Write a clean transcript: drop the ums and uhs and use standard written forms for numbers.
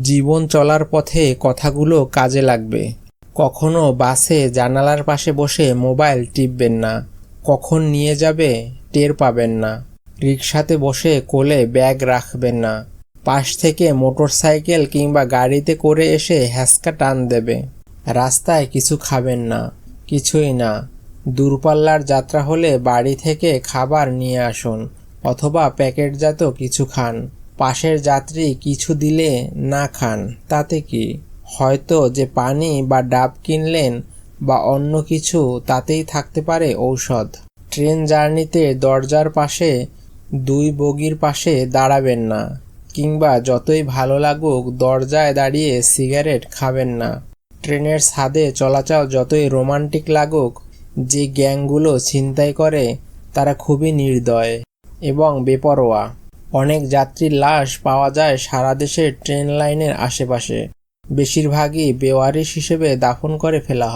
জীবন চলার পথে কথাগুলো কাজে লাগবে। কখনো বাসে জানালার পাশে বসে মোবাইল টিপবেন না, কখন নিয়ে যাবে টের পাবেন না। রিকশাতে বসে কোলে ব্যাগ রাখবেন না, পাশ থেকে মোটরসাইকেল কিংবা গাড়িতে করে এসে হ্যাঁচকা টান দেবে। রাস্তায় কিছু খাবেন না, কিছুই না। দূরপাল্লার যাত্রা হলে বাড়ি থেকে খাবার নিয়ে আসুন অথবা প্যাকেটজাত কিছু খান। পাশের যাত্রী কিছু দিলে না খান, তাতে কি? হয়তো যে পানি বা ডাব কিনলেন বা অন্য কিছু, তাতেই থাকতে পারে ঔষধ। ট্রেন জার্নিতে দরজার পাশে দুই বগির পাশে দাঁড়াবেন না, কিংবা যতই ভালো লাগুক দরজায় দাঁড়িয়ে সিগারেট খাবেন না। ট্রেনের ছাদে চলাচল যতই রোমান্টিক লাগুক, যে গ্যাংগুলো ছিনতাই করে তারা খুবই নির্দয় এবং বেপরোয়া। অনেক যাত্রীর লাশ পাওয়া যায় সারা দেশের ট্রেন লাইনের আশেপাশে। বেশিরভাগই বেওয়ারিশ হিসেবে দাফন করে ফেলা হয়।